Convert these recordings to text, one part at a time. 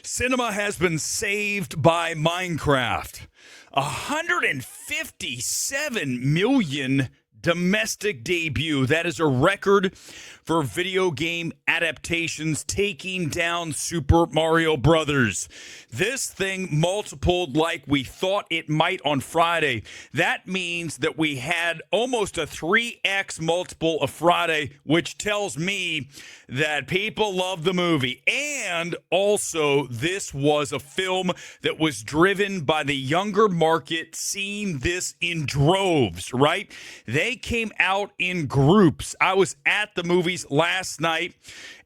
Cinema has been saved by Minecraft. 157 million domestic debut. That is a record for video game adaptations, taking down Super Mario Brothers. This thing multiplied like we thought it might on Friday. That means that we had almost a 3x multiple of Friday, which tells me that people love the movie. And also, this was a film that was driven by the younger market, seeing this in droves, right? They came out in groups. I was at the movies last night,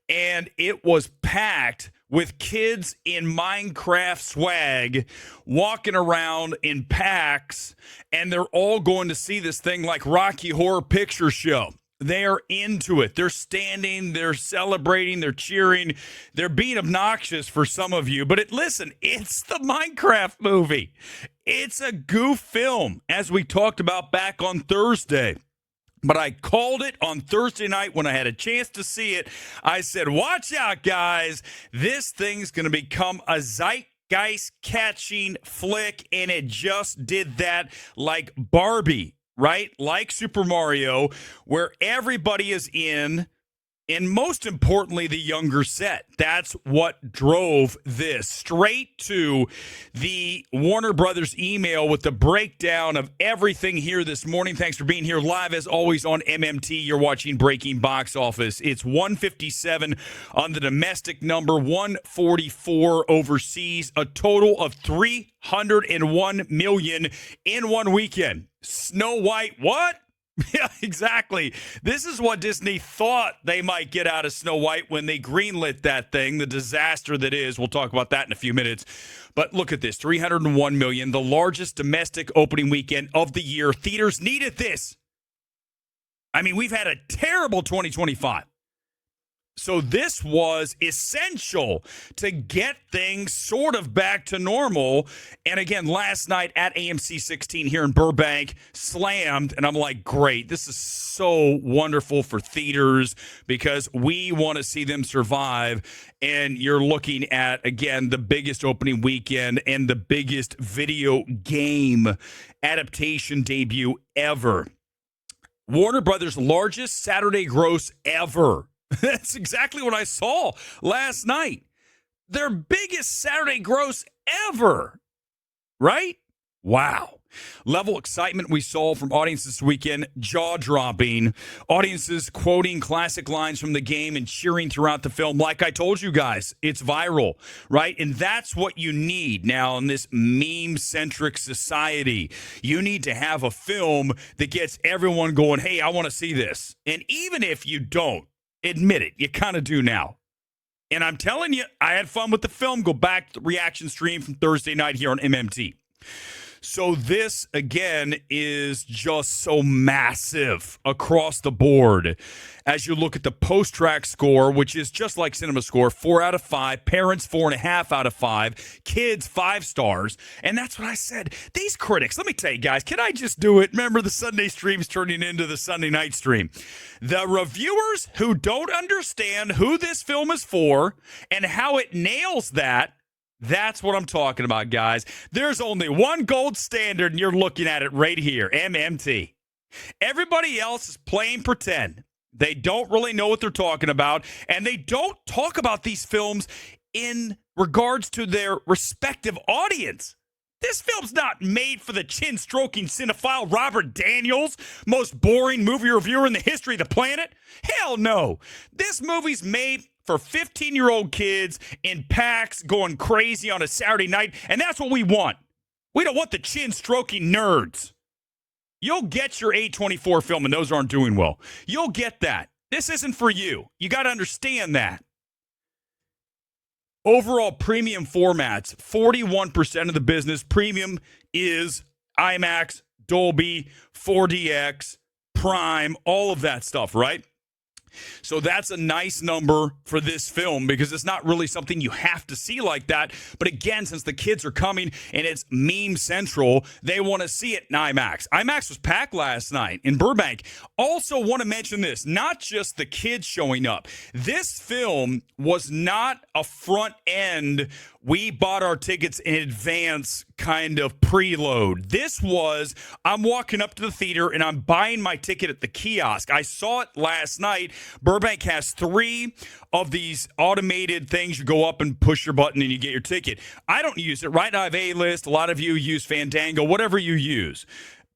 and it was packed with kids in Minecraft swag walking around in packs, and they're all going to see this thing like Rocky Horror Picture Show. They're into it. They're standing, they're celebrating, they're cheering. They're being obnoxious for some of you. But listen, it's the Minecraft movie. It's a goof film, as we talked about back on Thursday. But I called it on Thursday night when I had a chance to see it. I said, watch out, guys. This thing's going to become a zeitgeist-catching flick, and it just did that like Barbie, right? Like Super Mario, where everybody is in, and most importantly, the younger set. That's what drove this. Straight to the Warner Brothers email with the breakdown of everything here this morning. Thanks for being here live, as always, on MMT. You're watching Breaking Box Office. It's 157 on the domestic number, 144 overseas, a total of 301 million in one weekend. Snow White, what? Yeah, exactly. This is what Disney thought they might get out of Snow White when they greenlit that thing, the disaster that is. We'll talk about that in a few minutes. But look at this, 301 million, the largest domestic opening weekend of the year. Theaters needed this. I mean, we've had a terrible 2025. So this was essential to get things sort of back to normal. And again, last night at AMC 16 here in Burbank, slammed. And I'm like, great. This is so wonderful for theaters because we want to see them survive. And you're looking at, again, the biggest opening weekend and the biggest video game adaptation debut ever. Warner Brothers' largest Saturday gross ever. That's exactly what I saw last night. Their biggest Saturday gross ever, right? Wow. Level excitement we saw from audiences this weekend, jaw-dropping. Audiences quoting classic lines from the game and cheering throughout the film. Like I told you guys, it's viral, right? And that's what you need now in this meme-centric society. You need to have a film that gets everyone going, hey, I want to see this. And even if you don't, admit it, you kind of do now. And I'm telling you, I had fun with the film. Go back to the reaction stream from Thursday night here on MMT. So this, again, is just so massive across the board. As you look at the post-track score, which is just like Cinema Score, 4 out of 5, parents 4.5 out of 5, kids 5 stars. And that's what I said. These critics, let me tell you guys, can I just do it? Remember, the Sunday stream's turning into the Sunday night stream. The reviewers who don't understand who this film is for and how it nails that, that's what I'm talking about, guys. There's only one gold standard, and you're looking at it right here, MMT. Everybody else is playing pretend. They don't really know what they're talking about, and they don't talk about these films in regards to their respective audience. This film's not made for the chin-stroking cinephile Robert Daniels, most boring movie reviewer in the history of the planet. Hell no. This movie's made for 15-year-old kids in packs going crazy on a Saturday night, and that's what we want. We don't want the chin-stroking nerds. You'll get your A24 film, and those aren't doing well. You'll get that. This isn't for you. You got to understand that. Overall premium formats, 41% of the business. Premium is IMAX, Dolby, 4DX, Prime, all of that stuff, right? So that's a nice number for this film because it's not really something you have to see like that. But again, since the kids are coming and it's meme central, they want to see it in IMAX. IMAX was packed last night in Burbank. Also want to mention this, not just the kids showing up. This film was not a front end, we bought our tickets in advance kind of preload. This was, I'm walking up to the theater and I'm buying my ticket at the kiosk. I saw it last night. Burbank has 3 of these automated things. You go up and push your button and you get your ticket. I don't use it, right? I have A-List. A lot of you use Fandango, whatever you use.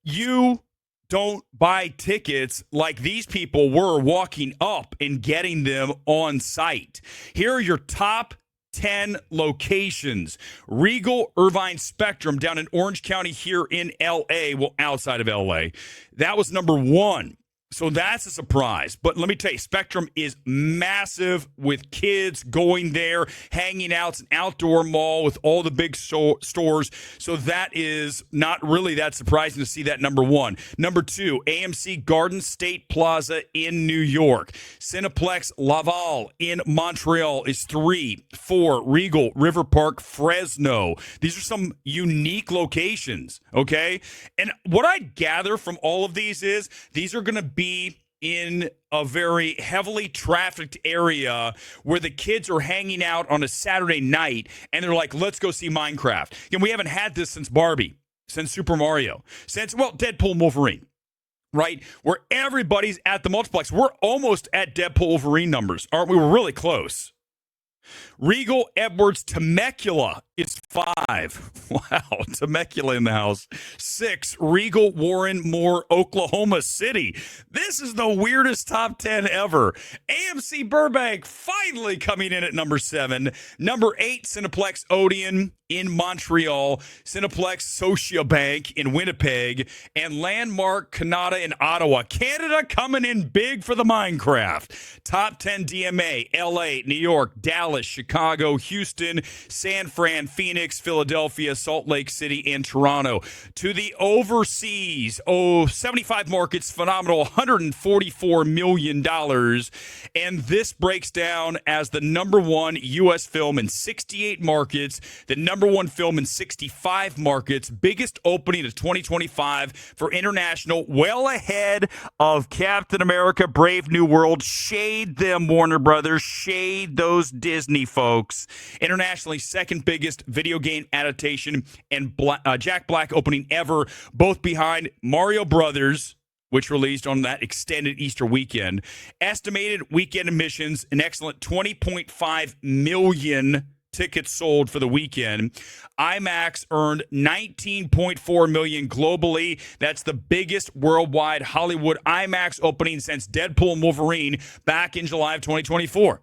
You don't buy tickets like these people were walking up and getting them on site. Here are your top 10 locations. Regal Irvine Spectrum down in Orange County here in L.A., well, outside of L.A. That was number 1. So that's a surprise. But let me tell you, Spectrum is massive with kids going there, hanging out. It's an outdoor mall with all the big stores. So that is not really that surprising to see that number 1. Number 2, AMC Garden State Plaza in New York. Cineplex Laval in Montreal is 3. 4, Regal River Park Fresno. These are some unique locations, okay? And what I gather from all of these is these are going to be in a very heavily trafficked area where the kids are hanging out on a Saturday night and they're like, let's go see Minecraft. And we haven't had this since Barbie, since Super Mario, since, well, Deadpool and Wolverine, right? Where everybody's at the multiplex. We're almost at Deadpool Wolverine numbers, aren't we? We're really close. Regal Edwards Temecula is 5. Wow, Temecula in the house. 6, Regal Warren Moore, Oklahoma City. This is the weirdest top 10 ever. AMC Burbank finally coming in at number 7. Number 8, Cineplex Odeon in Montreal, Cineplex Scotiabank in Winnipeg, and Landmark Canada in Ottawa. Canada coming in big for the Minecraft. Top 10 DMA, LA, New York, Dallas, Chicago, Houston, San Fran, Phoenix, Philadelphia, Salt Lake City, and Toronto. To the overseas, 75 markets, phenomenal, $144 million. And this breaks down as the number 1 U.S. film in 68 markets, the number 1 film in 65 markets, biggest opening of 2025 for international, well ahead of Captain America, Brave New World. Shade them, Warner Brothers. Shade those Disney folks. Internationally, second biggest video game adaptation and Jack Black opening ever, both behind Mario Brothers, which released on that extended Easter weekend. Estimated weekend admissions, an excellent 20.5 million tickets sold for the weekend. IMAX earned 19.4 million globally. That's the biggest worldwide Hollywood IMAX opening since Deadpool and Wolverine back in July of 2024.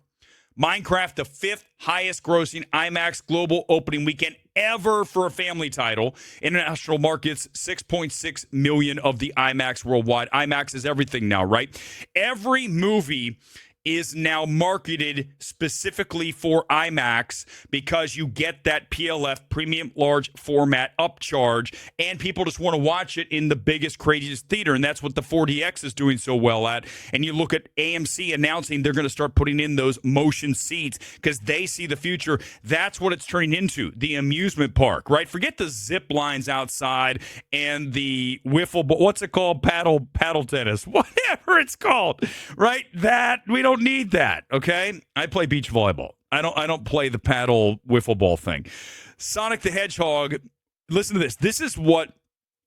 Minecraft, the 5th highest grossing IMAX global opening weekend ever for a family title. International markets, 6.6 million of the IMAX worldwide. IMAX is everything now, right? Every movie is now marketed specifically for IMAX because you get that PLF premium large format upcharge, and people just want to watch it in the biggest, craziest theater, and that's what the 4DX is doing so well at. And you look at AMC announcing they're going to start putting in those motion seats because they see the future. That's what it's turning into, the amusement park, right? Forget the zip lines outside and the wiffle ball. What's it called? Paddle tennis, whatever it's called, right? That we don't need that, okay? I play beach volleyball. I don't play the paddle wiffle ball thing. Sonic the Hedgehog, listen to this. This is what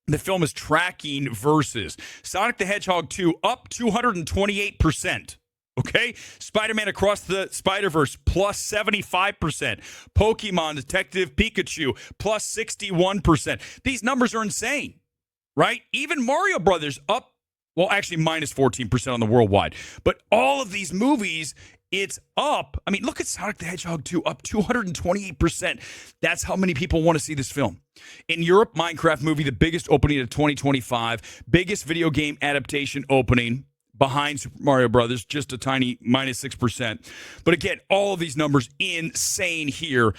the film is tracking versus Sonic the Hedgehog 2 up 228%. Okay? Spider-Man Across the Spider-Verse plus 75%. Pokemon Detective Pikachu plus 61%. These numbers are insane, right? Even Mario Brothers up, well, actually minus 14% on the worldwide. But all of these movies, it's up. I mean, look at Sonic the Hedgehog 2, up 228%. That's how many people want to see this film. In Europe, MineCraftMovie, the biggest opening of 2025, biggest video game adaptation opening behind Super Mario Brothers, just a tiny minus 6%. But again, all of these numbers insane here.